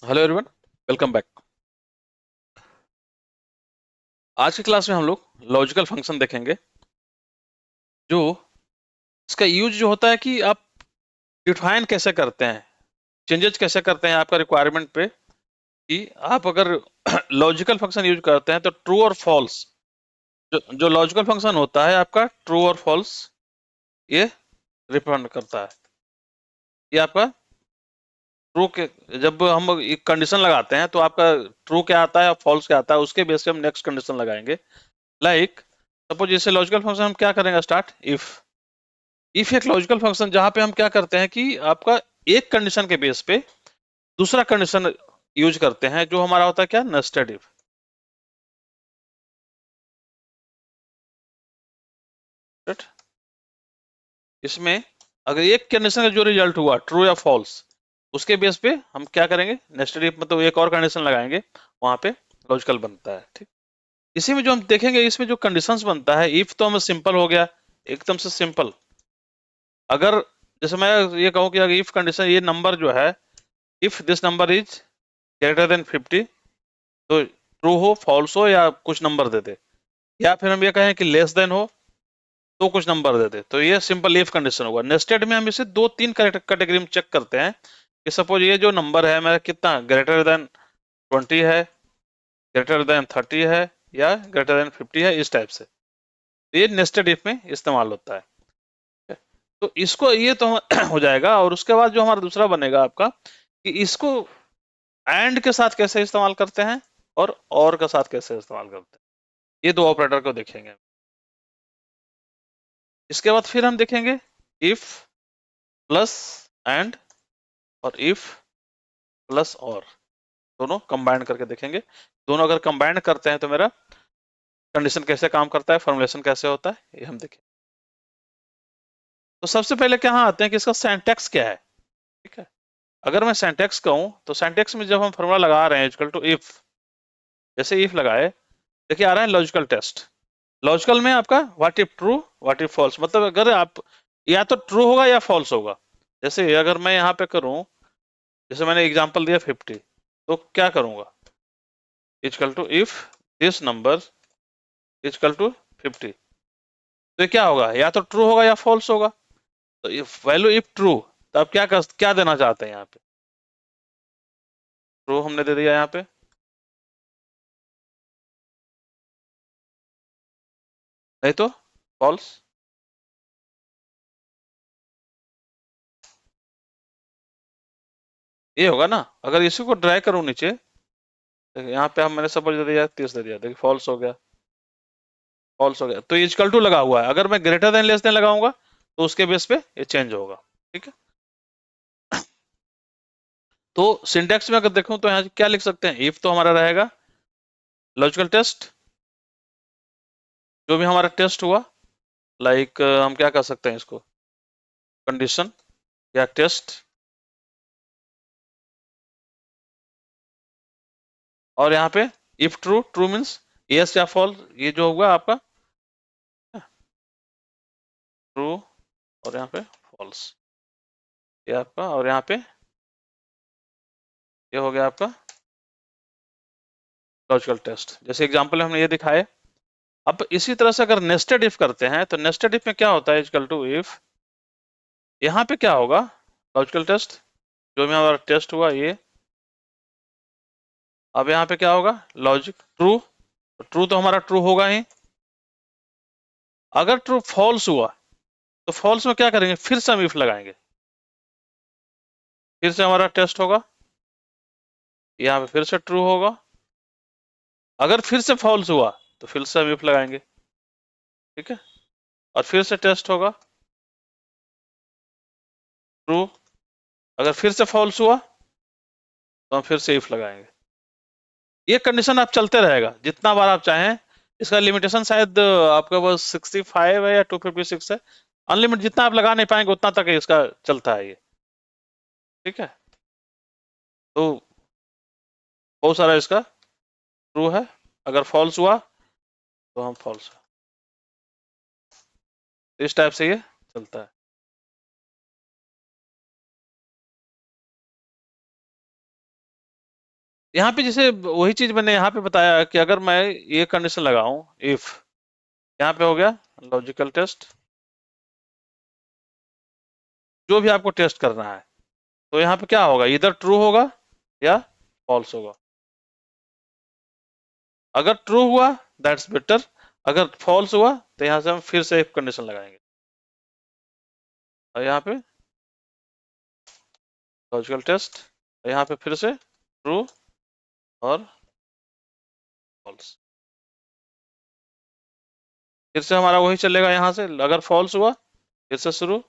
Hello everyone, welcome back. आज की class में हम लोग लॉजिकल फंक्शन देखेंगे। जो इसका यूज जो होता है कि आप डिफाइन कैसे करते हैं, चेंजेस कैसे करते हैं आपका रिक्वायरमेंट पे, कि आप अगर लॉजिकल फंक्शन यूज करते हैं तो ट्रू और फॉल्स, जो लॉजिकल फंक्शन होता है आपका ट्रू और फॉल्स, ये रिप्रेजेंट करता है। ये आपका ट्रू के, जब हम एक कंडीशन लगाते हैं तो आपका ट्रू क्या आता है और फॉल्स क्या आता है, उसके बेस पे हम नेक्स्ट कंडीशन लगाएंगे। लाइक सपोज जैसे लॉजिकल फंक्शन हम क्या करेंगे, स्टार्ट इफ। इफ एक लॉजिकल फंक्शन जहां पे हम क्या करते हैं कि आपका एक कंडीशन के बेस पे दूसरा कंडीशन यूज करते हैं, जो हमारा होता है क्या, नेस्टेड इफ। इसमें अगर एक कंडीशन का जो रिजल्ट हुआ ट्रू या फॉल्स, उसके बेस पे हम क्या करेंगे, नेस्टेड इफ मतलब एक और कंडीशन लगाएंगे, वहां पे लॉजिकल बनता है। ठीक। इसी में जो हम देखेंगे, इसमें जो कंडीशंस बनता है, इफ तो हमें सिंपल हो गया, एकदम से सिंपल। अगर जैसे मैं ये कहूं कि अगर इफ कंडीशन, ये नंबर जो है, if this number is greater than 50, तो ट्रू हो फॉल्स हो या कुछ नंबर दे दे, या फिर हम ये कहें कि लेस देन हो तो कुछ नंबर दे दे, तो ये सिंपल इफ कंडीशन होगा। नेस्टेड में हम इसे दो तीन कैटेगरी में चेक करते हैं कि सपोज ये जो नंबर है मेरा कितना, ग्रेटर देन 20 है, ग्रेटर देन 30 है, या ग्रेटर देन 50 है, इस टाइप से। तो ये नेस्टेड इफ में इस्तेमाल होता है। तो इसको ये तो हो जाएगा। और उसके बाद जो हमारा दूसरा बनेगा आपका, कि इसको एंड के साथ कैसे इस्तेमाल करते हैं और के साथ कैसे इस्तेमाल करते हैं, ये दो ऑपरेटर को देखेंगे। इसके बाद फिर हम देखेंगे इफ प्लस एंड, और इफ प्लस और, दोनों कंबाइन करके देखेंगे। दोनों अगर कंबाइन करते हैं तो मेरा कंडीशन कैसे काम करता है, फॉर्मुलेशन कैसे होता है, ये हम देखें। तो सबसे पहले क्या आते हैं कि इसका सिंटैक्स क्या है। ठीक है। अगर मैं सिंटैक्स कहूं तो सिंटैक्स में जब हम फॉर्मूला लगा रहे हैं इक्वल टू इफ, जैसे इफ लगाए, देखिए आ रहा है लॉजिकल टेस्ट। लॉजिकल में आपका what if true, what if false, मतलब अगर आप या तो ट्रू होगा या फॉल्स होगा। जैसे अगर मैं यहाँ पे करूं, जैसे मैंने एग्जांपल दिया 50, तो क्या करूंगा, equal to if this number equal to 50, तो ये क्या होगा, या तो ट्रू होगा या फॉल्स होगा। तो इफ वैल्यू इफ ट्रू, तो आप क्या देना चाहते हैं यहाँ पे, ट्रू हमने दे दिया यहाँ पे, नहीं तो फॉल्स। ये होगा ना। अगर इसी को ड्रैग करूं नीचे, देखिए यहाँ पे हम मैंने सपोज दे दिया 30 दे दिया, देखिए फॉल्स हो गया, फॉल्स हो गया। तो इक्वल टू लगा हुआ है, अगर मैं ग्रेटर देन लेस देन लगाऊंगा तो उसके बेस पे ये चेंज होगा। ठीक है। तो सिंटेक्स में अगर देखूं तो यहाँ क्या लिख सकते हैं, इफ तो हमारा रहेगा लॉजिकल टेस्ट, जो भी हमारा टेस्ट हुआ, लाइक हम क्या कर सकते हैं इसको, कंडीशन या टेस्ट, और यहाँ पे if true, true means yes या फॉल्स, ये जो होगा आपका ट्रू, और यहाँ पे फॉल्स, ये आपका, और यहाँ पे ये हो गया आपका लॉजिकल टेस्ट। जैसे एग्जांपल में हमने ये दिखाए। अब इसी तरह से अगर नेस्टेड इफ करते हैं तो नेस्टेड इफ में क्या होता है, इक्वल टू इफ, यहाँ पे क्या होगा, लॉजिकल टेस्ट, जो भी हमारा टेस्ट हुआ ये, अब यहाँ पे क्या होगा, लॉजिक ट्रू, ट्रू तो हमारा ट्रू होगा ही। अगर ट्रू फॉल्स हुआ तो फॉल्स में क्या करेंगे, फिर से हम इफ लगाएंगे, फिर से हमारा टेस्ट होगा, यहाँ पे फिर से ट्रू होगा। अगर फिर से फॉल्स हुआ तो फिर से हम इफ लगाएंगे। ठीक है। और फिर से टेस्ट होगा, ट्रू। अगर फिर से फॉल्स हुआ तो हम फिर से इफ लगाएंगे। ये कंडीशन आप चलते रहेगा जितना बार आप चाहें। इसका लिमिटेशन शायद आपका बस 65 है या 256 है। अनलिमिटेड जितना आप लगा नहीं पाएंगे उतना तक इसका चलता है ये। ठीक है। तो बहुत सारा इसका ट्रू है, अगर फॉल्स हुआ तो हम फॉल्स, इस टाइप से ये चलता है। यहाँ पे जैसे वही चीज मैंने यहाँ पे बताया कि अगर मैं ये कंडीशन लगाऊं, इफ, यहाँ पे हो गया लॉजिकल टेस्ट, जो भी आपको टेस्ट करना है, तो यहाँ पे क्या होगा, इधर ट्रू होगा या फॉल्स होगा। अगर ट्रू हुआ दैट्स बेटर, अगर फॉल्स हुआ तो यहाँ से हम फिर से एक कंडीशन लगाएंगे, और यहाँ पे लॉजिकल टेस्ट, यहाँ पे फिर से ट्रू और फॉल्स, फिर से हमारा वही चलेगा। यहाँ से अगर फॉल्स हुआ फिर से शुरू,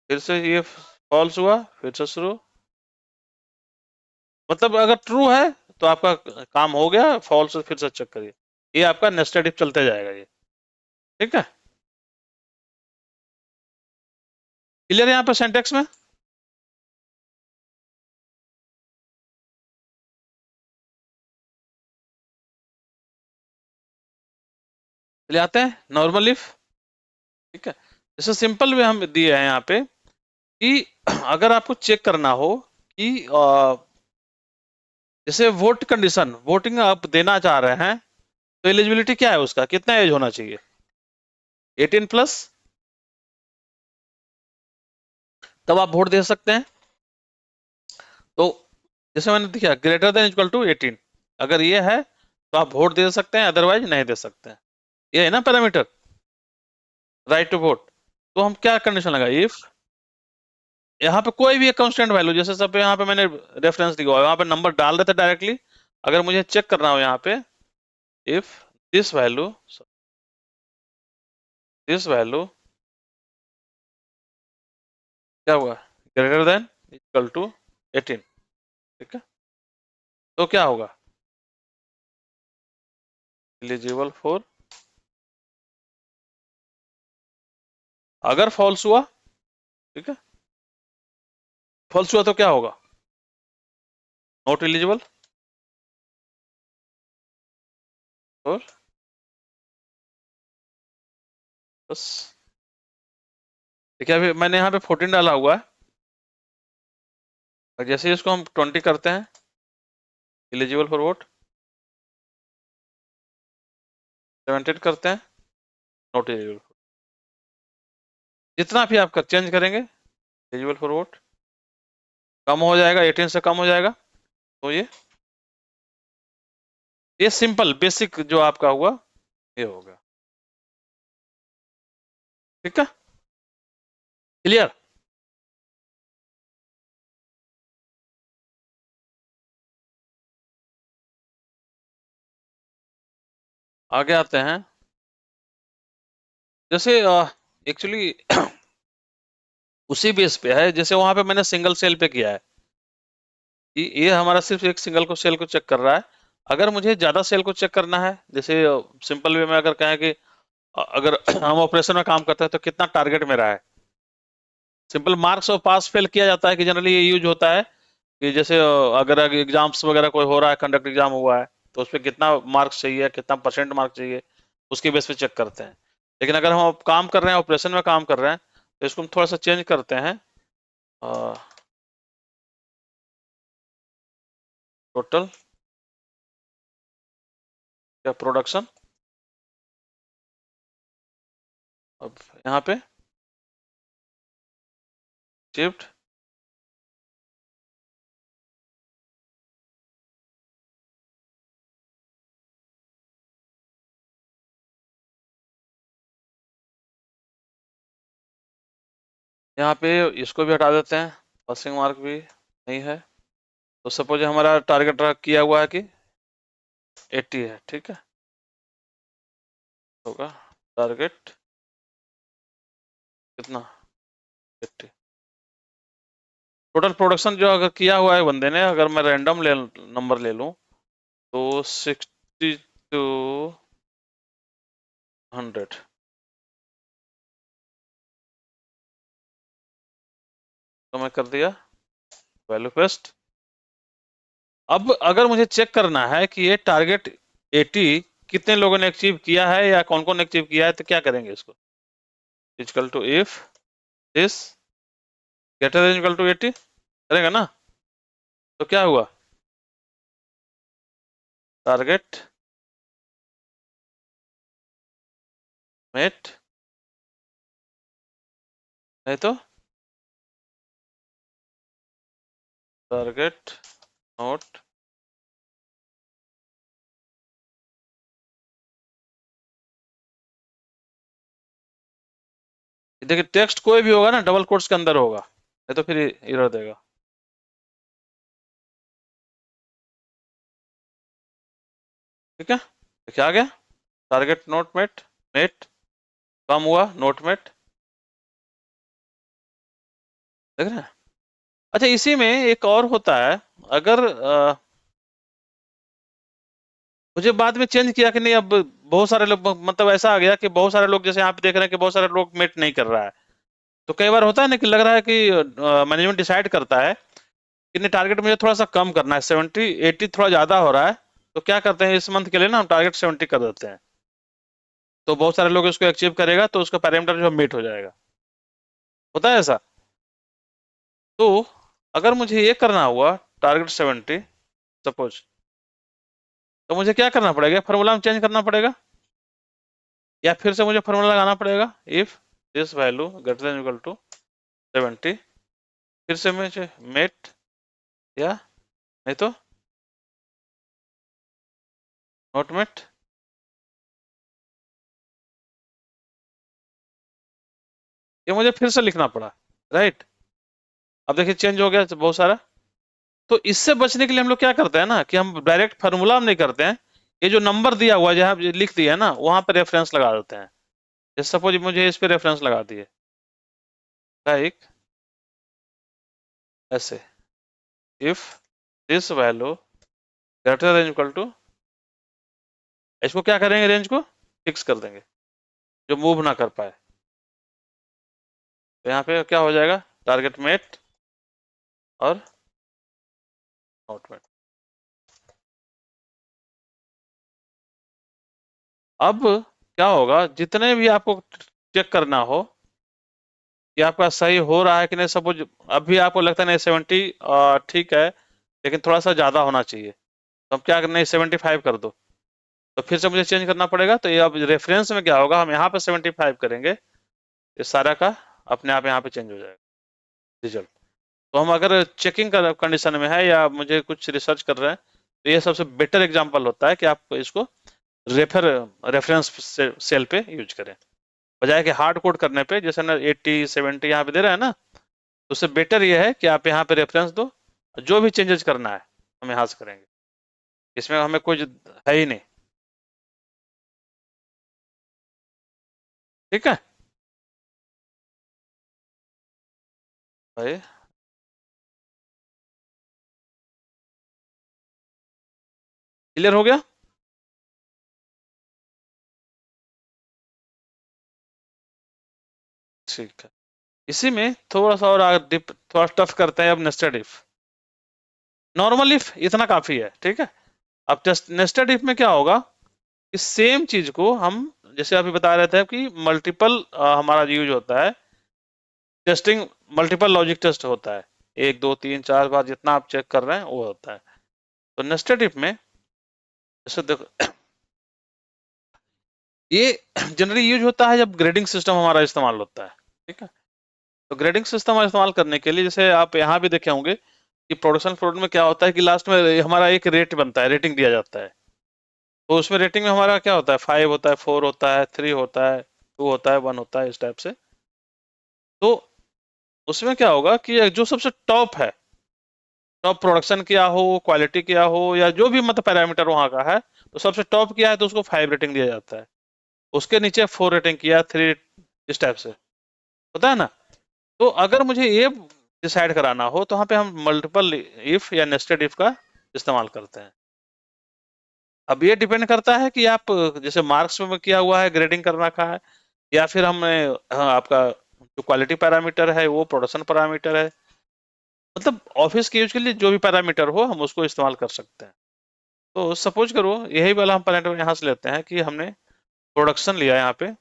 फिर से ये फॉल्स हुआ फिर से शुरू, मतलब अगर ट्रू है तो आपका काम हो गया, फॉल्स फिर से चेक करिए। ये आपका नेस्टेड इफ चलते जाएगा ये, ठीक है। क्लियर है यहाँ पे सिंटेक्स में। चलिए आते हैं नॉर्मल इफ, ठीक है। जैसे सिंपल में हम दिए हैं यहाँ पे कि अगर आपको चेक करना हो कि जैसे वोट कंडीशन, वोटिंग आप देना चाह रहे हैं, तो एलिजिबिलिटी क्या है उसका, कितना एज होना चाहिए, 18+, तब आप वोट दे सकते हैं। तो जैसे मैंने दिखा ग्रेटर देन इक्वल टू 18, अगर ये है तो आप वोट दे सकते हैं, अदरवाइज नहीं दे सकते हैं। ये है ना पैरामीटर, राइट टू वोट। तो हम क्या कंडीशन लगाए, इफ यहाँ पे कोई भी एक कांस्टेंट वैल्यू, जैसे सब यहाँ पे मैंने रेफरेंस दिया हुआ है, वहां पे नंबर डाल देते डायरेक्टली। अगर मुझे चेक करना हो यहाँ पे, if this value, this value क्या हुआ, ग्रेटर देन इक्वल टू 18, ठीक है, तो क्या होगा, एलिजिबल फॉर। अगर फॉल्स हुआ, ठीक है, फॉल्स हुआ तो क्या होगा, नॉट एलिजिबल, और बस। देखिए अभी मैंने यहाँ पे 14 डाला हुआ है, और जैसे ही इसको हम 20 करते हैं, एलिजिबल फॉर वोट, 17 करते हैं, नॉट एलिजिबल, जितना भी आप चेंज करेंगे एलिजिबल फॉर वोट, कम हो जाएगा, 18 से कम हो जाएगा, तो ये सिंपल बेसिक जो आपका हुआ ये होगा, ठीक है, क्लियर। आगे आते हैं, जैसे एक्चुअली उसी बेस पे है, जैसे वहां पे मैंने सिंगल सेल पे किया है कि ये हमारा सिर्फ एक सिंगल को सेल को चेक कर रहा है। अगर मुझे ज्यादा सेल को चेक करना है, जैसे सिंपल वे में अगर कहें कि अगर हम ऑपरेशन में काम करते हैं तो कितना टारगेट मेरा है, सिंपल मार्क्स और पास फेल किया जाता है कि जनरली ये यूज होता है कि जैसे अगर एग्जाम्स वगैरह कोई हो रहा है, कंडक्ट एग्जाम हुआ है, तो उसपे कितना मार्क्स चाहिए, कितना परसेंट मार्क्स चाहिए, उसके बेस पे चेक करते हैं। लेकिन अगर हम काम कर रहे हैं, ऑपरेशन में काम कर रहे हैं, तो इसको हम थोड़ा सा चेंज करते हैं, टोटल या प्रोडक्शन। अब यहाँ पे शिफ्ट, यहाँ पे इसको भी हटा देते हैं, पासिंग मार्क भी नहीं है। तो सपोज हमारा टारगेट किया हुआ है कि 80 है, ठीक है, होगा टारगेट कितना, 80। टोटल प्रोडक्शन जो अगर किया हुआ है बंदे ने, अगर मैं रैंडम नंबर ले लूं, तो 62 100, तो मैं कर दिया वैल्यू पेस्ट। अब अगर मुझे चेक करना है कि ये टारगेट 80 कितने लोगों ने अचीव किया है या कौन कौन ने अचीव किया है, तो क्या करेंगे इसको, equal to if this greater than equal to 80 करेगा ना, तो क्या हुआ, टारगेट मेट, नहीं तो टारगेट नोट। देखिए टेक्स्ट कोई भी होगा ना डबल कोट्स के अंदर होगा, नहीं तो फिर एरर देगा। ठीक है, देखिए आ गया टारगेट नोट मेट, मेट कम हुआ नोट मेट, देख रहे हैं। अच्छा इसी में एक और होता है, अगर मुझे बाद में चेंज किया कि नहीं, अब बहुत सारे लोग मतलब ऐसा आ गया कि बहुत सारे लोग जैसे यहाँ पे देख रहे हैं कि बहुत सारे लोग मेट नहीं कर रहा है। तो कई बार होता है ना कि लग रहा है कि मैनेजमेंट डिसाइड करता है कि नहीं टारगेट मुझे थोड़ा सा कम करना है, 70 80 थोड़ा ज्यादा हो रहा है। तो क्या करते हैं इस मंथ के लिए ना हम टारगेट 70 कर देते हैं, तो बहुत सारे लोग इसको अचीव करेगा तो उसका पैरामीटर जो मीट हो जाएगा। होता है ऐसा। तो अगर मुझे ये करना हुआ टारगेट 70 सपोज, तो मुझे क्या करना पड़ेगा, फॉर्मूला में चेंज करना पड़ेगा, या फिर से मुझे फॉर्मूला लगाना पड़ेगा if this value greater than equal to 70, फिर से मुझे मेट, या नहीं तो नॉट मेट। ये मुझे फिर से लिखना पड़ा, राइट। अब देखिए चेंज हो गया बहुत सारा। तो इससे बचने के लिए हम लोग क्या करते हैं ना कि हम डायरेक्ट फार्मूला में नहीं करते हैं, ये जो नंबर दिया हुआ है जहां लिख दिया है ना वहां पे रेफरेंस लगा देते हैं। जैसे सपोज मुझे इस पे रेफरेंस लगा दिए, लाइक ऐसे, if this value greater than equal to, इसको क्या करेंगे, रेंज को फिक्स कर देंगे जो मूव ना कर पाए। तो यहाँ पे क्या हो जाएगा, टारगेट मेट और नॉट मेट। अब क्या होगा, जितने भी आपको चेक करना हो कि आपका सही हो रहा है कि नहीं, सपोज अभी आपको लगता है नहीं 70 ठीक है लेकिन थोड़ा सा ज्यादा होना चाहिए, तो हम क्या करना है 75 कर दो। तो फिर से मुझे चेंज करना पड़ेगा, तो ये अब रेफरेंस में क्या होगा, हम यहाँ पे 75 करेंगे, ये सारा का अपने आप यहाँ पे चेंज हो जाएगा रिजल्ट। तो हम अगर चेकिंग का कंडीशन में है या मुझे कुछ रिसर्च कर रहे हैं, तो ये सबसे बेटर एग्जांपल होता है कि आप इसको रेफर रेफरेंस सेल पे यूज करें, बजाय कि हार्ड कोड करने पे, जैसे ना 80 70 यहाँ पे दे रहा है ना। तो उससे बेटर ये है कि आप यहाँ पे रेफरेंस दो, जो भी चेंजेस करना है हम यहाँ से करेंगे, इसमें हमें कुछ है ही नहीं। ठीक है भाई, क्लियर हो गया। ठीक है, इसी में थोड़ा सा और आगे थोड़ा टफ करते हैं अब, नेस्टेड इफ। नॉर्मल इफ इतना काफी है, ठीक है। अब नेस्टेड इफ में क्या होगा कि सेम चीज को हम, जैसे अभी बता रहे थे कि मल्टीपल हमारा यूज होता है, टेस्टिंग मल्टीपल लॉजिक टेस्ट होता है, 1 2 3 4 बार जितना आप चेक कर रहे हैं वो होता है। तो नेस्टेड इफ में जैसे देखो, ये जनरली यूज होता है जब ग्रेडिंग सिस्टम हमारा इस्तेमाल होता है। ठीक है, तो ग्रेडिंग सिस्टम इस्तेमाल करने के लिए जैसे आप यहाँ भी देखे होंगे कि प्रोडक्शन फ्लोट में क्या होता है कि लास्ट में हमारा एक रेट बनता है, रेटिंग दिया जाता है। तो उसमें रेटिंग में हमारा क्या होता है, 5 होता है, 4 होता है, 3 होता है, 2 होता है, 1 होता है, इस टाइप से। तो उसमें क्या होगा कि जो सबसे टॉप है, टॉप प्रोडक्शन किया हो, क्वालिटी किया हो, या जो भी मतलब पैरामीटर वहां का है, तो सबसे टॉप किया है तो उसको 5 रेटिंग दिया जाता है। उसके नीचे 4 रेटिंग किया, 3, इस टाइप से होता है ना। तो अगर मुझे ये डिसाइड कराना हो तो वहां पे हम मल्टीपल इफ या नेस्टेड इफ का इस्तेमाल करते हैं। अब ये डिपेंड करता है कि आप जैसे मार्क्स में किया हुआ है, ग्रेडिंग कर रखा है, या फिर हमने, हाँ, आपका जो क्वालिटी पैरामीटर है वो प्रोडक्शन पैरामीटर है, मतलब ऑफिस के यूज के लिए जो भी पैरामीटर हो हम उसको इस्तेमाल कर सकते हैं। तो सपोज करो यही वाला हम पैरामीटर यहाँ से लेते हैं कि हमने प्रोडक्शन लिया यहाँ पे,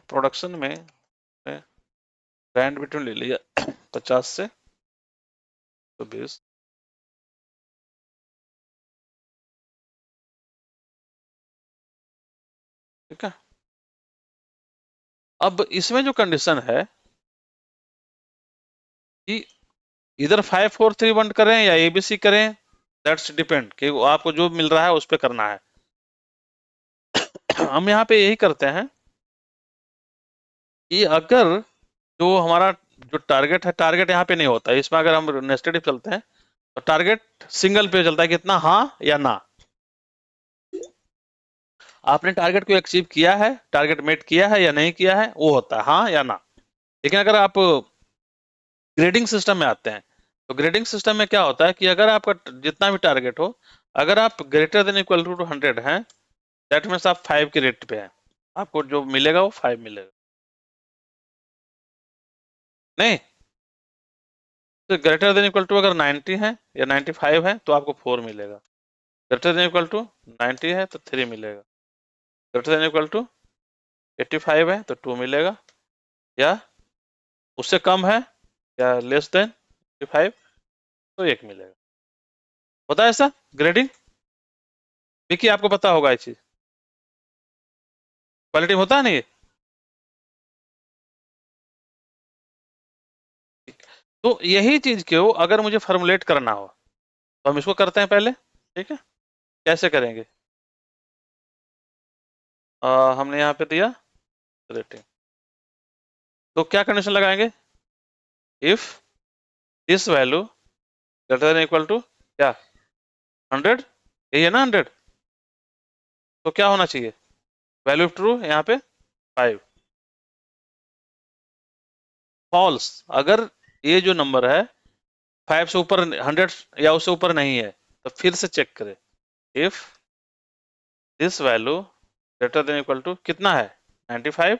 प्रोडक्शन में बैंड बिटवीन ले लिया 50 से 120। ठीक है। अब इसमें जो कंडीशन है कि इधर 5 4 3 1 करें या एबीसी करें, दैट्स डिपेंड कि वो आपको जो मिल रहा है उस पर करना है। हम यहाँ पे यही करते हैं कि अगर जो हमारा जो टारगेट है, टारगेट यहाँ पे नहीं होता है इसमें, अगर हम नेस्टेड इफ चलते हैं तो टारगेट सिंगल पे चलता है, कितना हाँ या ना। आपने टारगेट को अचीव किया है, टारगेट मेट किया है या नहीं किया है, वो होता है हाँ या ना। लेकिन अगर आप ग्रेडिंग सिस्टम में आते हैं तो ग्रेडिंग सिस्टम में क्या होता है कि अगर आपका जितना भी टारगेट हो, अगर आप ग्रेटर देन इक्वल टू 100 हैं, दैट मीन्स आप 5 के रेट पे हैं, आपको जो मिलेगा वो 5 मिलेगा। नहीं, तो ग्रेटर देन इक्वल टू अगर 90 है या 95 है तो आपको 4 मिलेगा। ग्रेटर देन इक्वल टू 90 है तो 3 मिलेगा। ग्रेटर देन इक्वल टू 85 है तो 2 मिलेगा। या उससे कम है या लेस देन 85 तो 1 मिलेगा। होता है ऐसा ग्रेडिंग? देखिए आपको पता होगा ये चीज, क्वालिटी में होता है ना ये। तो यही चीज को अगर मुझे फॉर्मुलेट करना हो तो हम इसको करते हैं पहले। ठीक है, कैसे करेंगे? हमने यहाँ पे दिया रेटिंग, तो क्या कंडीशन लगाएंगे? If this value greater than equal to क्या, 100, यही है ना 100, तो क्या होना चाहिए? वैल्यू ऑफ ट्रू यहाँ पे 5। फॉल्स, अगर ये जो नंबर है 5 से ऊपर, 100 या उससे ऊपर नहीं है, तो फिर से चेक करें। If this value greater than equal to कितना है, 95,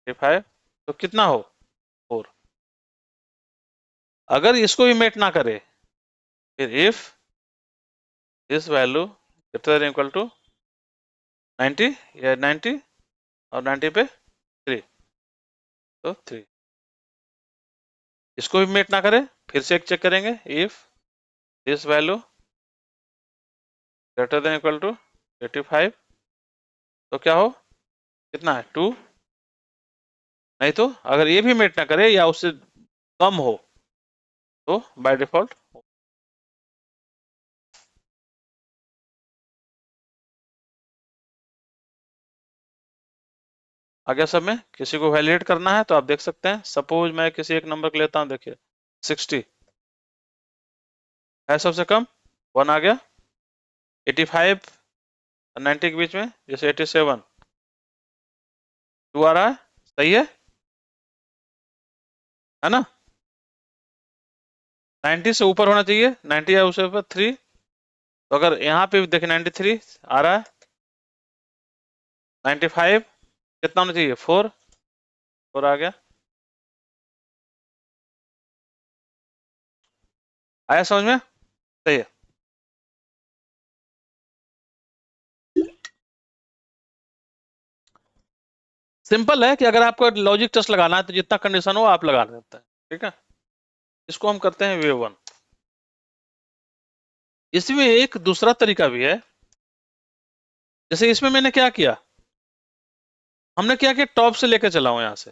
95, तो कितना हो, 4। अगर इसको भी मेट ना करे, फिर if this value greater than equal to 90 या 90 और 90 पे 3, तो 3। इसको भी मेट ना करे, फिर से एक चेक करेंगे। If this value greater than equal to 85, तो क्या हो, कितना है, 2। नहीं तो अगर ये भी मेट ना करे या उससे कम हो तो बाय डिफॉल्ट। आगे सब में किसी को वैलिडेट करना है तो आप देख सकते हैं। सपोज मैं किसी एक नंबर को लेता हूं, देखिए 60 है सबसे कम, 1 आ गया। 85 और 90 के बीच में जैसे 87, 2 आ रहा है, सही है ना। 90 से ऊपर होना चाहिए, 90 या उससे ऊपर 3। तो अगर यहाँ पे देखिए 93 आ रहा है, 95 कितना होना चाहिए, 4, 4 आ गया। आया समझ में? सही है। सिंपल है कि अगर आपको लॉजिक टेस्ट लगाना है तो जितना कंडीशन हो आप लगा सकते हैं। ठीक है, इसको हम करते हैं वेव 1। इसमें एक दूसरा तरीका भी है। जैसे इसमें मैंने क्या किया, हमने क्या किया, टॉप से लेकर चला हूं यहां से।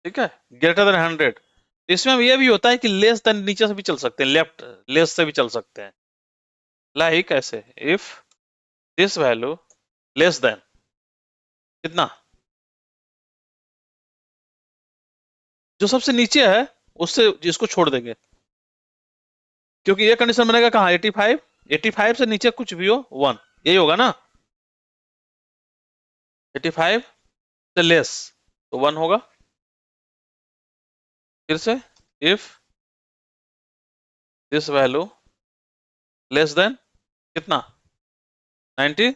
ठीक है, ग्रेटर देन 100। इसमें यह भी होता है कि लेस देन नीचे से भी चल सकते हैं, लेफ्ट लेस से भी चल सकते हैं। लाइक ऐसे, if this value less than कितना, जो सबसे नीचे है उससे जिसको छोड़ देंगे, क्योंकि ये कंडीशन बनेगा कहाँ, 85, 85 से नीचे कुछ भी हो 1, यही होगा ना। 85 से लेस तो 1 होगा। फिर से, if this value less than कितना, 90,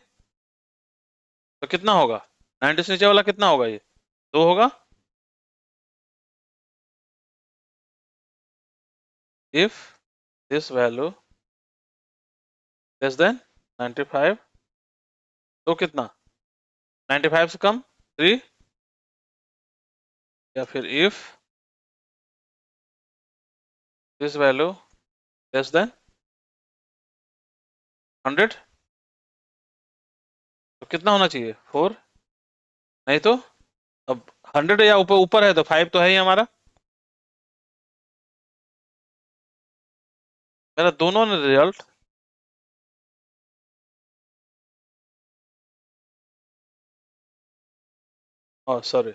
तो कितना होगा, 90 से नीचे वाला कितना होगा, ये 2 होगा। If this value less than 95, तो कितना, 95 से कम 3। या फिर if this value less than 100, तो कितना होना चाहिए 4, नहीं तो अब 100 या ऊपर ऊपर है तो 5 तो है ही हमारा, मेरा दोनों ने रिजल्ट। सॉरी,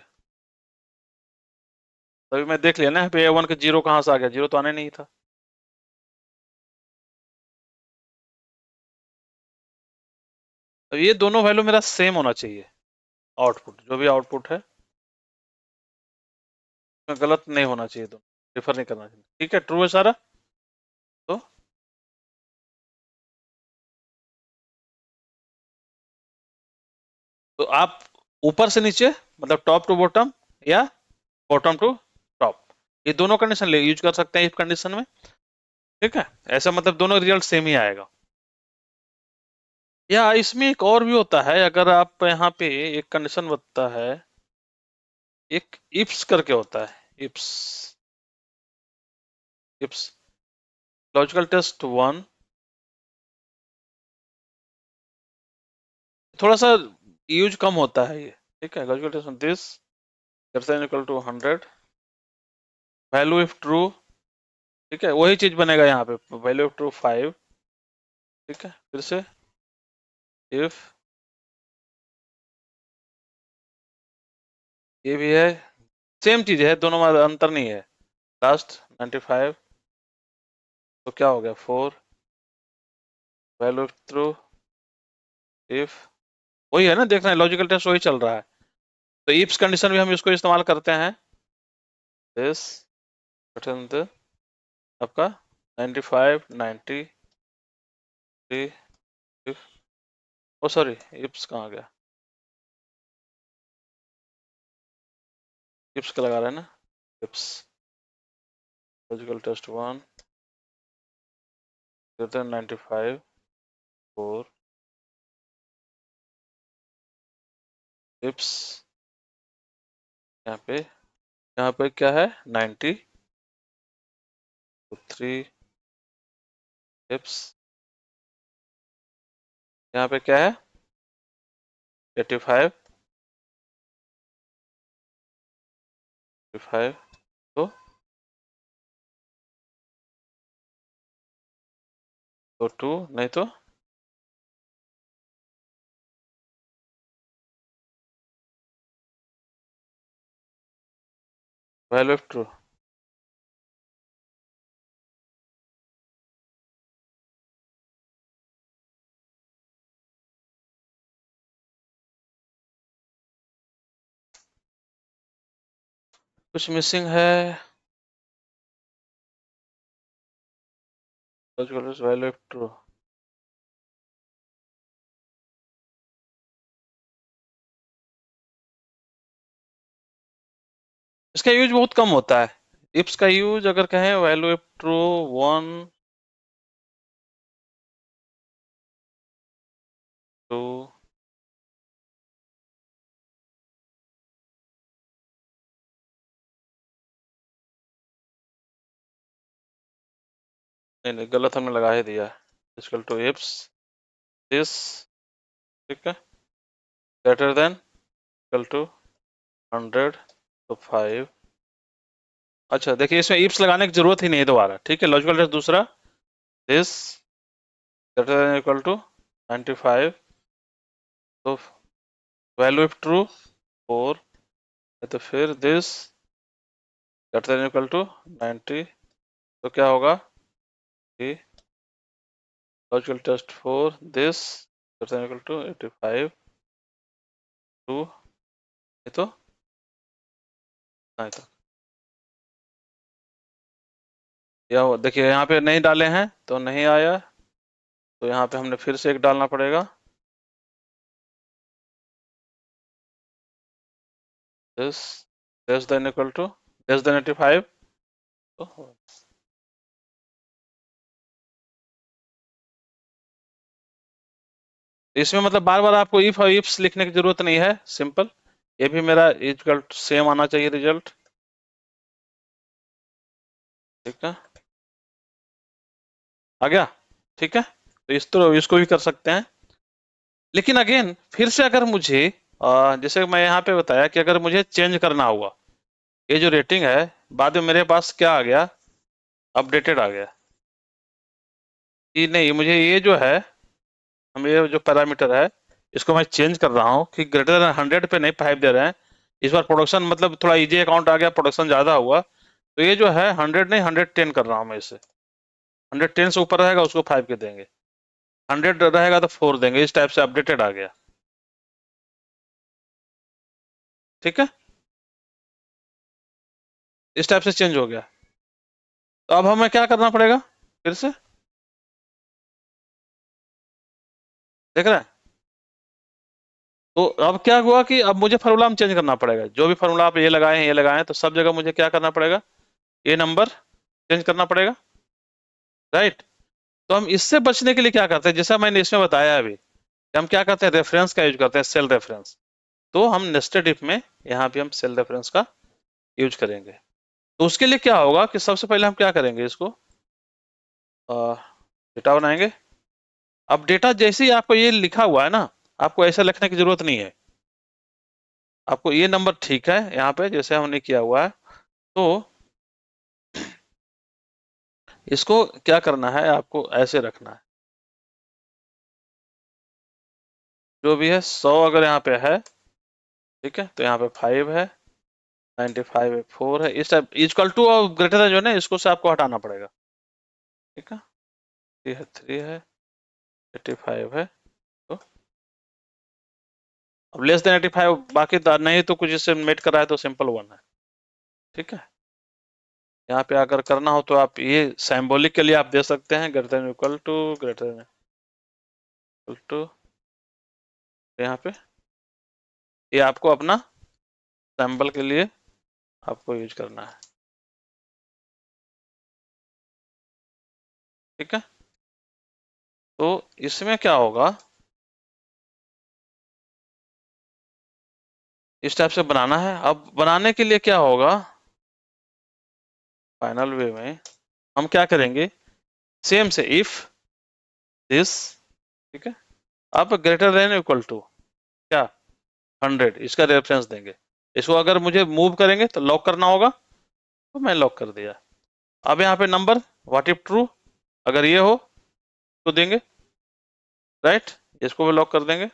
तभी मैं देख लिया ना पे A1 का जीरो कहाँ से आ गया, जीरो तो आने नहीं था। तो ये दोनों वैल्यू मेरा सेम होना चाहिए, आउटपुट जो भी आउटपुट है उसमें गलत नहीं होना चाहिए, दोनों डिफर नहीं करना चाहिए, ठीक है, ट्रू है सारा। तो तो आप ऊपर से नीचे मतलब टॉप टू बॉटम या बॉटम टू टॉप, ये दोनों कंडीशन ले यूज कर सकते हैं इस कंडीशन में, ठीक है, ऐसा मतलब दोनों रिजल्ट सेम ही आएगा। या इसमें एक और भी होता है, अगर आप यहाँ पे एक कंडीशन बताता है, एक इफ्स करके होता है, IFS, IFS logical test one, थोड़ा सा यूज कम होता है ये, ठीक है, logical test this equal to 100, value if true, ठीक है, वही चीज बनेगा यहाँ पे, वैल्यू इफ ट्रू 5, ठीक है, फिर से इफ, ये भी है, सेम चीज है, दोनों में अंतर नहीं है, लास्ट 95, तो क्या हो गया 4, वैल्यू इफ ट्रू, इफ, वही है ना, देख रहे हैं लॉजिकल टेस्ट वही चल रहा है, तो इफ्स कंडीशन भी हम इसको इस्तेमाल करते हैं, दिस आपका 95 93, इफ, ओ सॉरी, इफ्स कहाँ गया, इफ्स का लगा रहा है ना, IFS logical test one greater than 95 4, IFS यहाँ पे क्या है 90 तो 3, इफ्स यहाँ पे क्या है 85 55, तो 2, नहीं तो वैल्यू ऑफ ट्रू, कुछ मिसिंग है, वैल्यू ऑफ ट्रू, इसका यूज बहुत कम होता है, इफ्स का यूज अगर कहें वैल्यू ऑफ ट्रू 1 2, नहीं नहीं गलत हमने लगा ही दिया, इक्वल टू इफ्स दिस, ठीक है, ग्रेटर देन इक्वल टू 100 तो 5, अच्छा देखिए इसमें इफ्स लगाने की जरूरत ही नहीं है दोबारा, ठीक है, लॉजिकल टेस्ट दूसरा, this greater than equal to 95, तो वैल्यू ऑफ ट्रू 4, तो फिर this greater than equal to 90, तो क्या होगा कि logical test 4 this greater than equal to 85 2, ये तो नहीं तो या देखिए यहाँ पे नहीं डाले हैं तो नहीं आया, तो यहाँ पे हमने फिर से एक डालना पड़ेगा, this less than equal to less than 85, तो इसमें मतलब बार बार आपको इफ और इफ्स लिखने की जरूरत नहीं है, सिंपल, ये भी मेरा इक्वल सेम आना चाहिए रिजल्ट, ठीक है, आ गया, ठीक है। तो इस तरह इसको भी कर सकते हैं। लेकिन अगेन फिर से अगर मुझे जैसे मैं यहाँ पे बताया कि अगर मुझे चेंज करना हुआ, ये जो रेटिंग है बाद में मेरे पास क्या आ गया, अपडेटेड आ गया कि नहीं, मुझे ये जो है, हम ये जो पैरामीटर है इसको मैं चेंज कर रहा हूँ कि ग्रेटर देन 100 पे नहीं 5 दे रहे हैं। इस बार प्रोडक्शन मतलब थोड़ा इजी अकाउंट आ गया, प्रोडक्शन ज्यादा हुआ, तो ये जो है 100 नहीं 110 कर रहा हूँ मैं इसे। 110 से ऊपर रहेगा उसको 5 के देंगे, 100 रहेगा तो 4 देंगे, इस टाइप से अपडेटेड आ गया, ठीक है। इस टाइप से चेंज हो गया। तो अब हमें क्या करना पड़ेगा फिर से, देख रहे हैं। तो अब क्या हुआ कि अब मुझे फार्मूला में चेंज करना पड़ेगा, जो भी फार्मूला आप ये लगाए हैं ये लगाए हैं, तो सब जगह मुझे क्या करना पड़ेगा, ये नंबर चेंज करना पड़ेगा, राइट। तो हम इससे बचने के लिए क्या करते हैं, जैसा मैंने इसमें बताया अभी, कि हम क्या करते हैं, रेफरेंस का यूज करते हैं, सेल रेफरेंस। तो हम नेस्टेड इफ में यहाँ पे हम सेल रेफरेंस का यूज करेंगे। तो उसके लिए क्या होगा कि सबसे पहले हम क्या करेंगे, इसको डेटा बनाएंगे। अब डेटा जैसे ही आपको ये लिखा हुआ है ना, आपको ऐसा लिखने की जरूरत नहीं है, आपको ये नंबर ठीक है यहाँ पे जैसे हमने किया हुआ है। तो इसको क्या करना है, आपको ऐसे रखना है, जो भी है 100 अगर यहाँ पे है, ठीक है, तो यहाँ पे 5 है, 95 है, 4 है, इस टाइप इक्वल टू और ग्रेटर है जो है ना, इसको से आपको हटाना पड़ेगा, ठीक है। ये है 3 है, 85 है, तो अब लेस देन 85 बाकी नहीं, तो कुछ इससे मेट कर रहा है तो सिंपल 1 है, ठीक है। यहाँ पे अगर करना हो तो आप ये सिंबॉलिक के लिए आप दे सकते हैं, greater than equal to, greater than equal to, यहाँ पे ये आपको अपना सैंपल के लिए आपको यूज करना है, ठीक है। तो इसमें क्या होगा, इस टाइप से बनाना है। अब बनाने के लिए क्या होगा, फाइनल वे में हम क्या करेंगे, सेम से इफ दिस, ठीक है, अब ग्रेटर देन इक्वल टू क्या, 100, इसका रेफरेंस देंगे। इसको अगर मुझे मूव करेंगे तो लॉक करना होगा, तो मैं लॉक कर दिया। अब यहाँ पे नंबर व्हाट इफ ट्रू, अगर ये हो तो देंगे, राइट, इसको भी लॉक कर देंगे।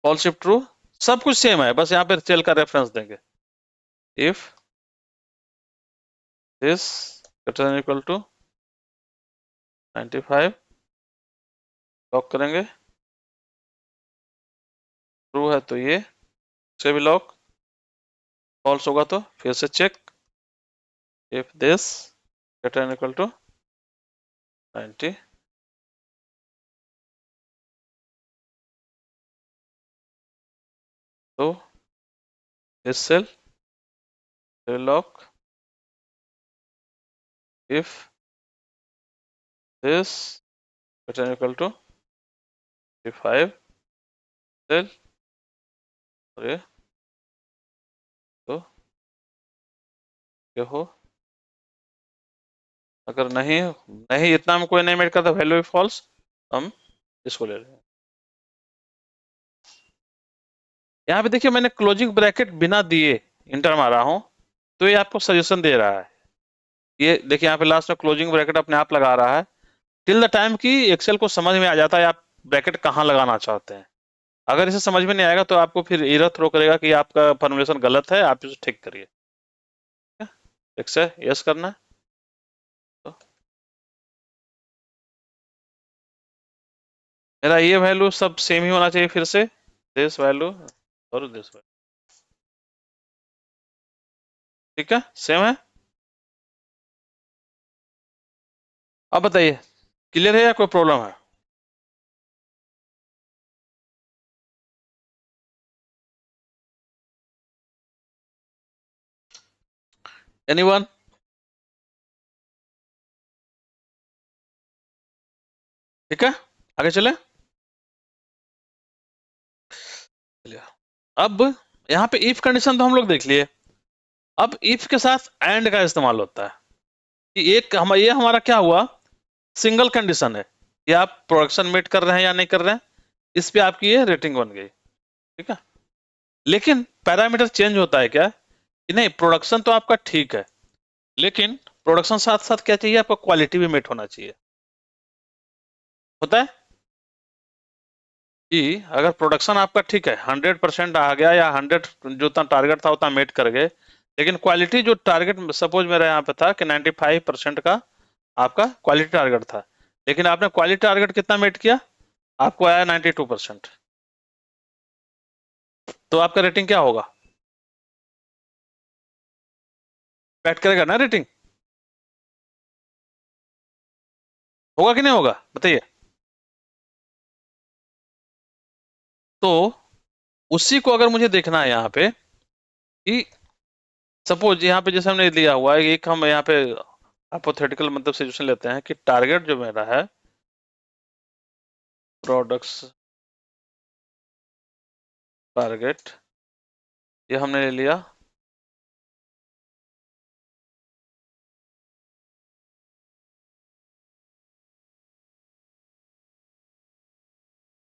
फॉल्स इफ ट्रू, सब कुछ सेम है, बस यहाँ पे सेल का रेफरेंस देंगे। If this greater than equal to 95, lock करेंगे। ट्रू है तो ये से भी लॉक, फॉल्स होगा तो फिर से check, if this greater than equal to 90, तो this cell lock, if this greater than equal to 5 cell, और ये तो ये हो, अगर नहीं नहीं इतना में कोई नहीं मेट करता, वैल्यू फॉल्स, हम इसको ले रहे हैं। यहाँ पे देखिए मैंने क्लोजिंग ब्रैकेट बिना दिए इंटर मारा हूं, तो ये आपको सजेशन दे रहा है। ये देखिए यहाँ पे लास्ट में क्लोजिंग ब्रैकेट अपने आप लगा रहा है, टिल द टाइम की एक्सेल को समझ में आ जाता है आप ब्रैकेट कहाँ लगाना चाहते हैं। अगर इसे समझ में नहीं आएगा तो आपको फिर एरर थ्रो करेगा कि आपका फॉर्मुलेशन गलत है, आप इसे ठीक करिए, ठीक है, यस करना है। तो मेरा ये वैल्यू सब सेम ही होना चाहिए, फिर से दिस वैल्यू और दिस वैल्यू, ठीक है, सेम है। अब बताइए क्लियर है या कोई प्रॉब्लम है। एनीवन, ठीक है, आगे चले। चलिए, अब यहाँ पे इफ कंडीशन तो हम लोग देख लिए, अब इफ के साथ एंड का इस्तेमाल होता है। कि एक हम ये हमारा क्या हुआ, सिंगल कंडीशन है कि आप प्रोडक्शन मीट कर रहे हैं या नहीं कर रहे हैं, इस पे आपकी ये रेटिंग बन गई, ठीक है। लेकिन पैरामीटर चेंज होता है क्या, कि नहीं प्रोडक्शन तो आपका ठीक है, लेकिन प्रोडक्शन साथ साथ क्या चाहिए आपका, क्वालिटी भी मीट होना चाहिए। होता है कि अगर प्रोडक्शन आपका ठीक है 100% आ गया, या 100 जो उतना टारगेट था उतना मेट कर गए, लेकिन क्वालिटी जो टारगेट सपोज मेरा यहाँ पे था कि 95% का आपका क्वालिटी टारगेट था, लेकिन आपने क्वालिटी टारगेट कितना मेट किया, आपको आया 92%, तो आपका रेटिंग क्या होगा, बैट करेगा ना रेटिंग, होगा कि नहीं होगा बताइए। तो उसी को अगर मुझे देखना है यहाँ पे कि सपोज यहाँ पे जैसे हमने लिया हुआ है, एक हम यहाँ पे हाइपोथेटिकल मतलब सिचुएशन लेते हैं कि टारगेट जो मेरा है प्रोडक्ट्स टारगेट, ये हमने ले लिया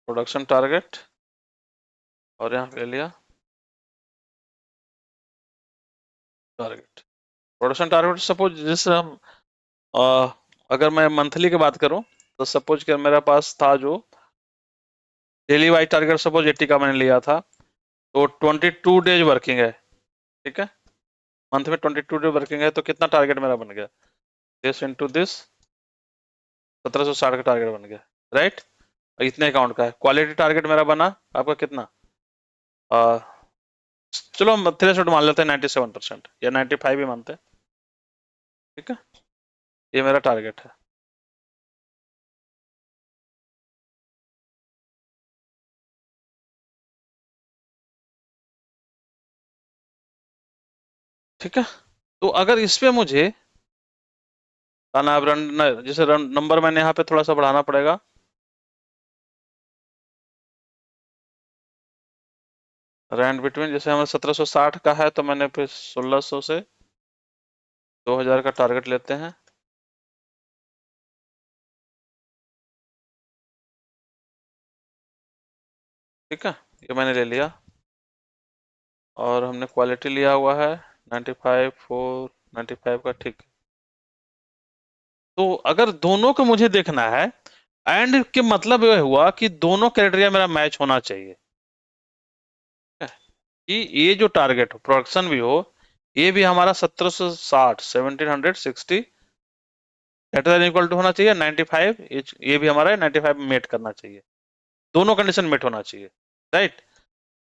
प्रोडक्शन टारगेट, और यहाँ पे ले लिया टारगेट। प्रोडक्शन टारगेट सपोज जैसे हम अ, अगर मैं मंथली की बात करूं, तो सपोज कि मेरे पास था जो डेली वाइज टारगेट सपोज 80 का मैंने लिया था, तो 22 डेज वर्किंग है, ठीक है। मंथ में 22 डे वर्किंग है, तो कितना टारगेट मेरा बन गया, दिस इंटू दिस 1760 का टारगेट बन गया, राइट। इतने अकाउंट का है, क्वालिटी टारगेट मेरा बना आपका कितना, आ, चलो हम थ्रेशोल्ड मान लेते हैं 97% या 95 भी मानते हैं, ठीक है। ये मेरा टारगेट है, ठीक है। तो अगर इस पे मुझे ना रन जैसे रन नंबर मैंने यहाँ पे थोड़ा सा बढ़ाना पड़ेगा, रैंड बिटवीन जैसे हमें 1760 का है, तो मैंने फिर 1600 से 2000 का टारगेट लेते हैं, ठीक है। ये मैंने ले लिया, और हमने क्वालिटी लिया हुआ है 95 4 95 का, ठीक। तो अगर दोनों को मुझे देखना है, एंड के मतलब यह हुआ कि दोनों क्राइटेरिया मेरा मैच होना चाहिए, कि ये जो टारगेट हो प्रोडक्शन भी हो, ये भी हमारा 1760 1760 ग्रेटर देन इक्वल टू होना चाहिए 95, ये भी हमारा 95 मेट करना चाहिए, दोनों कंडीशन मेट होना चाहिए, राइट।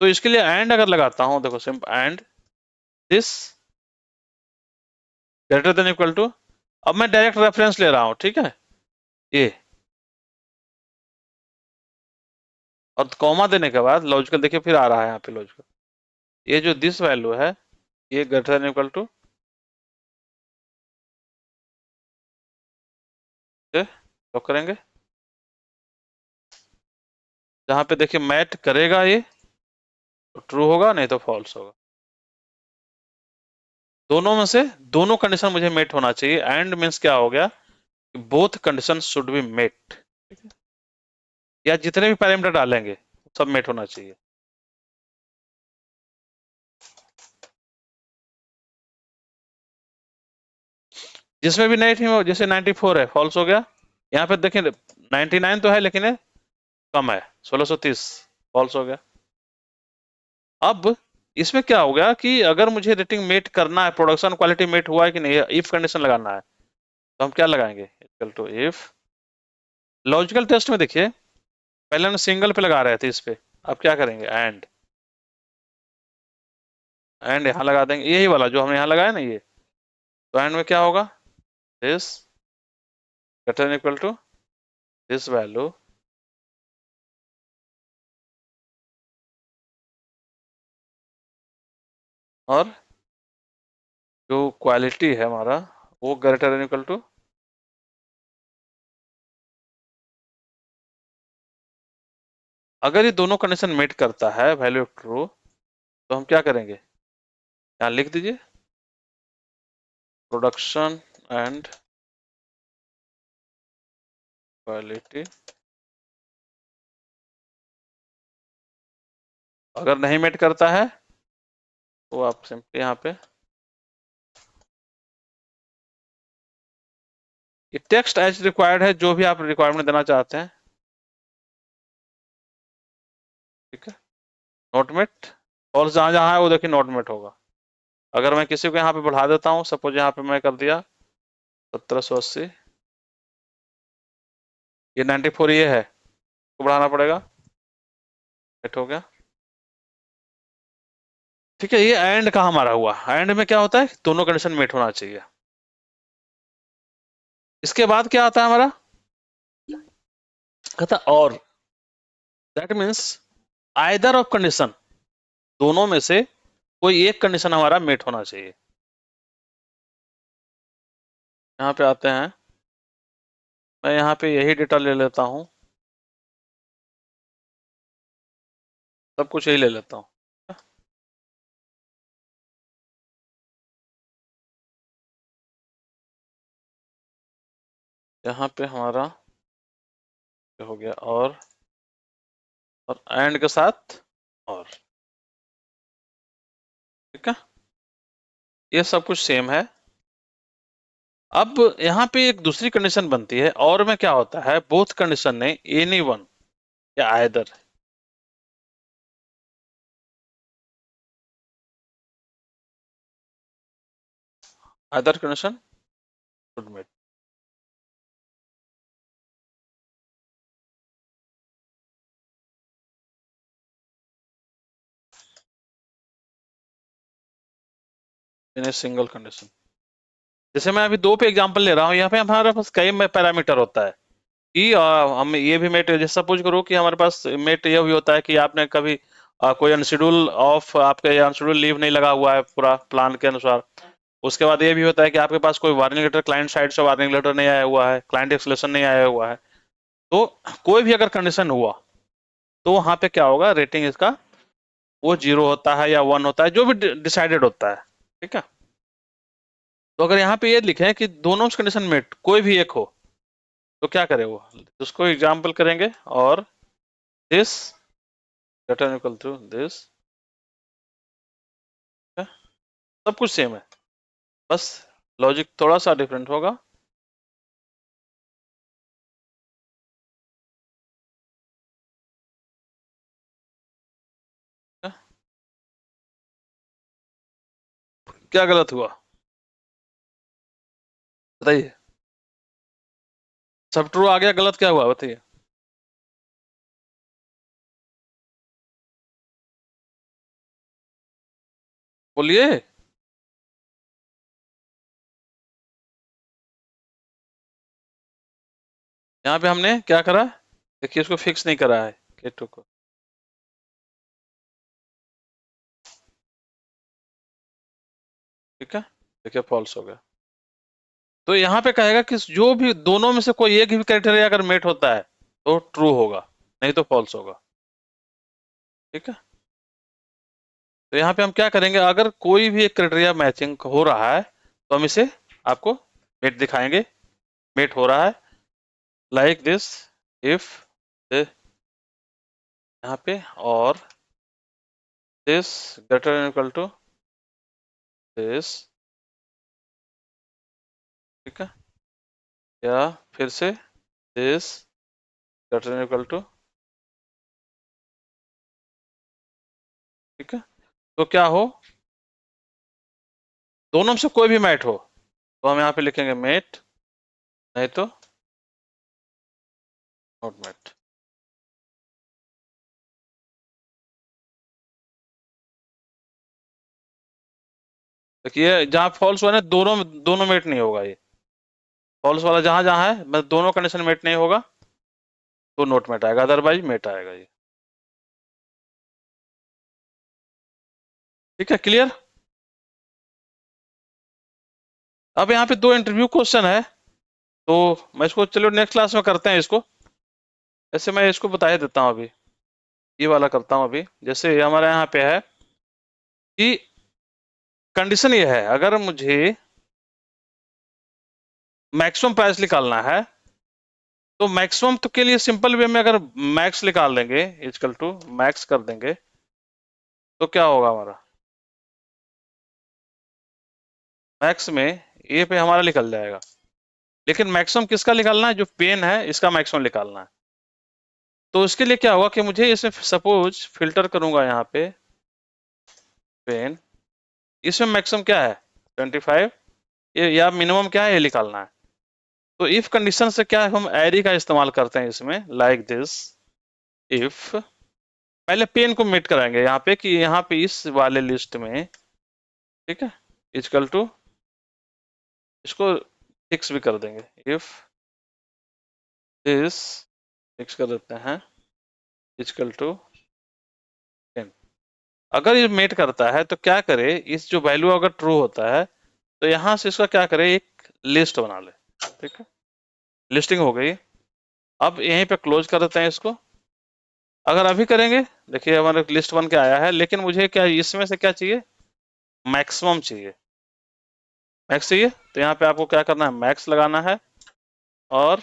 तो इसके लिए एंड अगर लगाता हूं, देखो simple and this greater than equal to, अब मैं डायरेक्ट रेफरेंस ले रहा हूं, ठीक है, ये, और कॉमा देने के बाद लॉजिकल देखिए फिर आ रहा है यहाँ पे लॉजिकल, ये जो दिस वैल्यू है ये ग्रेटर देन इक्वल टू, तो करेंगे जहां पे देखिए मैट करेगा ये, तो ट्रू होगा नहीं तो फॉल्स होगा, दोनों में से दोनों कंडीशन मुझे मेट होना चाहिए, एंड मीन्स क्या हो गया, both condition should be met, या जितने भी पैरामीटर डालेंगे सब मेट होना चाहिए। जिसमें भी नहीं हो, जैसे 94 है फॉल्स हो गया, यहाँ पे देखिए 99 तो है लेकिन ये कम है 1630, फॉल्स हो गया। अब इसमें क्या हो गया कि अगर मुझे रेटिंग मेट करना है, प्रोडक्शन क्वालिटी मेट हुआ है कि नहीं, इफ कंडीशन लगाना है, तो हम क्या लगाएंगे, equal to if, logical test में देखिए पहले हम सिंगल पे लगा रहे थे, इस पे अब क्या करेंगे, एंड यहाँ लगा देंगे, यही वाला जो हमने यहाँ लगाया ना ये, तो एंड में क्या होगा, this greater equal to this value, और जो क्वालिटी है हमारा वो ग्रेटर इक्वल टू, अगर ये दोनों कंडीशन मेट करता है वैल्यू ट्रू, तो हम क्या करेंगे, यहाँ लिख दीजिए प्रोडक्शन एंड इक्वालिटी, अगर नहीं मेट करता है तो आप सिंपली यहाँ पे ये टेक्स्ट एज रिक्वायर्ड है, जो भी आप रिक्वायरमेंट देना चाहते हैं, ठीक है। नोट मेट, और जहां जहां है वो देखिए नोट मेट होगा। अगर मैं किसी को यहाँ पे बढ़ा देता हूँ, सपोज यहाँ पे मैं कर दिया 1780, ये 94 ये है तो बढ़ाना पड़ेगा, मेट हो गया, ठीक है। ये एंड का हमारा हुआ, एंड में क्या होता है, दोनों कंडीशन मेट होना चाहिए। इसके बाद क्या आता है हमारा, कहता और, that means either of condition, दोनों में से कोई एक कंडीशन हमारा मेट होना चाहिए। यहाँ पे आते हैं, मैं यहाँ पे यही डेटा ले लेता हूँ, सब कुछ यही ले लेता हूँ। यहाँ पे हमारा हो गया और एंड के साथ और, ठीक है, ये सब कुछ सेम है। अब यहाँ पे एक दूसरी कंडीशन बनती है, और में क्या होता है, बोथ कंडीशन ने एनी वन या either, either condition should met. In a single condition, जैसे मैं अभी दो पे एग्जांपल ले रहा हूँ, यहाँ पे हमारे पास कई पैरामीटर होता है कि हम ये भी मेट, जैसे सपोज करो कि हमारे पास मेट ये भी होता है कि आपने कभी कोई अनशेड्यूल ऑफ, आपके अनशेड्यूल लीव नहीं लगा हुआ है पूरा प्लान के अनुसार। उसके बाद ये भी होता है कि आपके पास कोई वार्निंग लेटर, क्लाइंट साइड से वार्निंग लेटर नहीं आया हुआ है, क्लाइंट एक्सप्लेनेशन नहीं आया हुआ है। तो कोई भी अगर कंडीशन हुआ तो वहां पे क्या होगा, रेटिंग इसका वो 0 होता है या 1 होता है, जो भी डिसाइडेड होता है, ठीक है। तो अगर यहाँ पे ये लिखे कि दोनों कंडीशन मेट, कोई भी एक हो, तो क्या करे वो, उसको एग्जाम्पल करेंगे, और this greater equal to this, सब कुछ सेम है, बस लॉजिक थोड़ा सा डिफरेंट होगा। क्या गलत हुआ बताइए, सब ट्रू आ गया, गलत क्या हुआ बताइए। बोलिए। यहाँ पे हमने क्या करा, देखिए इसको फिक्स नहीं करा है K2 को, ठीक है, देखिए फॉल्स हो गया। तो यहाँ पे कहेगा कि जो भी दोनों में से कोई एक भी क्राइटेरिया अगर मेट होता है तो ट्रू होगा, नहीं तो फॉल्स होगा, ठीक है। तो यहाँ पे हम क्या करेंगे, अगर कोई भी एक क्राइटेरिया मैचिंग हो रहा है तो हम इसे आपको मेट दिखाएंगे, मेट हो रहा है, लाइक दिस, इफ यहाँ पे और this greater equal to this, ठीक है, या फिर से दिस ग्रेटर इक्वल टू, ठीक है। तो क्या हो, दोनों में से कोई भी मैट हो तो हम यहाँ पे लिखेंगे मेट, नहीं तो नॉट मैट। देखिए जहां फॉल्स हुआ ना, दोनों दोनों मेट नहीं होगा, ये फॉल्स वाला जहां जहां है, मतलब दोनों कंडीशन मेट नहीं होगा तो नोट मेट आएगा, अदरवाइज मेट आएगा ये, ठीक है, क्लियर। अब यहाँ पे दो इंटरव्यू क्वेश्चन है, तो मैं इसको चलो नेक्स्ट क्लास में करते हैं इसको, ऐसे मैं इसको बता ही देता हूँ अभी, ये वाला करता हूँ अभी। जैसे हमारे यहाँ पे है कि कंडीशन ये है, अगर मुझे मैक्सिमम प्राइस निकालना है तो मैक्सिमम तो के लिए सिंपल वे में अगर मैक्स निकाल देंगे इक्वल टू मैक्स कर देंगे तो क्या होगा हमारा, मैक्स में ए पे हमारा निकल जाएगा। लेकिन मैक्सिमम किसका निकालना है, जो पेन है इसका मैक्सिमम निकालना है। तो उसके लिए क्या होगा कि मुझे इसमें सपोज फिल्टर करूंगा यहाँ पे पेन, इसमें मैक्सिमम क्या है 25, ये या मिनिमम क्या है ये निकालना है। तो इफ कंडीशन से क्या है, हम एरी का इस्तेमाल करते हैं इसमें लाइक दिस। इफ पहले पेन को मीट कराएंगे यहाँ पे कि यहाँ पे इस वाले लिस्ट में, ठीक है, इक्वल टू इसको फिक्स भी कर देंगे। इफ दिस फिक्स कर देते हैं इक्वल टू 10। अगर ये मेट करता है तो क्या करे, इस जो वैल्यू अगर ट्रू होता है तो यहां से इसका क्या करे, एक लिस्ट बना ले। ठीक है, लिस्टिंग हो गई। अब यहीं पे क्लोज कर देते हैं इसको। अगर अभी करेंगे, देखिए हमारे लिस्ट बन के आया है, लेकिन मुझे क्या इसमें से क्या चाहिए, मैक्सिमम चाहिए। मैक्स चाहिए तो यहाँ पे आपको क्या करना है, मैक्स लगाना है। और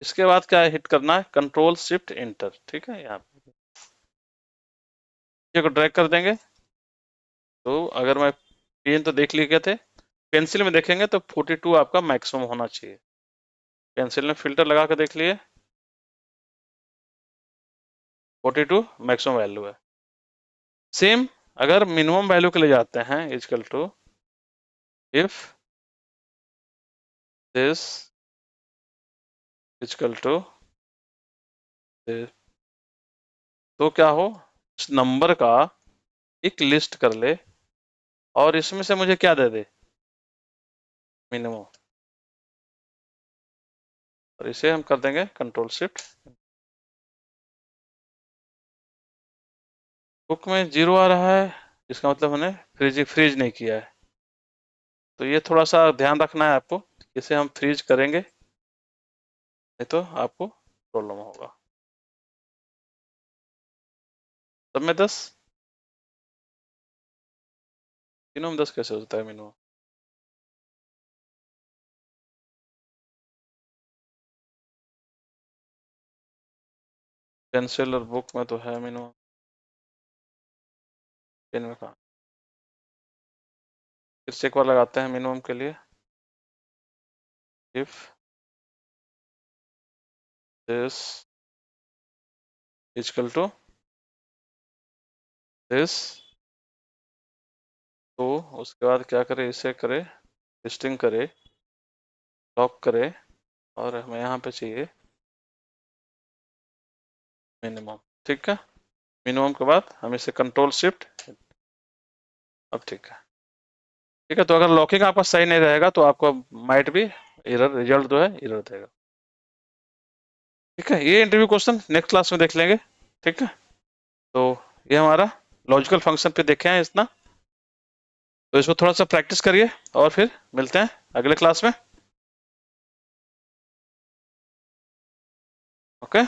इसके बाद क्या हिट करना है, कंट्रोल शिफ्ट इंटर। ठीक है, यहाँ पे को ड्रैग कर देंगे। तो अगर मैं पेन तो देख लिए थे, पेंसिल में देखेंगे तो 42 आपका मैक्सिमम होना चाहिए। पेंसिल में फिल्टर लगा के देख लिए, 42 मैक्सिमम वैल्यू है। सेम अगर मिनिमम वैल्यू के लिए जाते हैं equal to if this equal to तो क्या हो, इस नंबर का एक लिस्ट कर ले और इसमें से मुझे क्या दे दे, मिनिमम। और इसे हम कर देंगे कंट्रोल शिफ्ट। बुक में 0 आ रहा है, इसका मतलब हमने फ्रीज फ्रीज नहीं किया है। तो ये थोड़ा सा ध्यान रखना है आपको, इसे हम फ्रीज करेंगे नहीं तो आपको प्रॉब्लम होगा। सब में 10, तीनों में 10 कैसे होता है मिनिमम। पेंसिल और बुक में तो है मिनिमम, पेन में कहाँ। फिर से एक बार लगाते हैं मिनिमम के लिए। If this equal to this, तो उसके बाद क्या करे, इसे करे लिस्टिंग करे, लॉक करे, और हमें यहाँ पे चाहिए मिनिमम। ठीक है, मिनिमम के बाद हम इसे कंट्रोल शिफ्ट। अब ठीक है, ठीक है। तो अगर लॉकिंग आपका सही नहीं रहेगा तो आपको माइट भी एरर, रिजल्ट जो है एरर देगा। ठीक है, ये इंटरव्यू क्वेश्चन नेक्स्ट क्लास में देख लेंगे। ठीक है, तो ये हमारा लॉजिकल फंक्शन पे देखे हैं इतना। तो इसको थोड़ा सा प्रैक्टिस करिए और फिर मिलते हैं अगले क्लास में। ओके।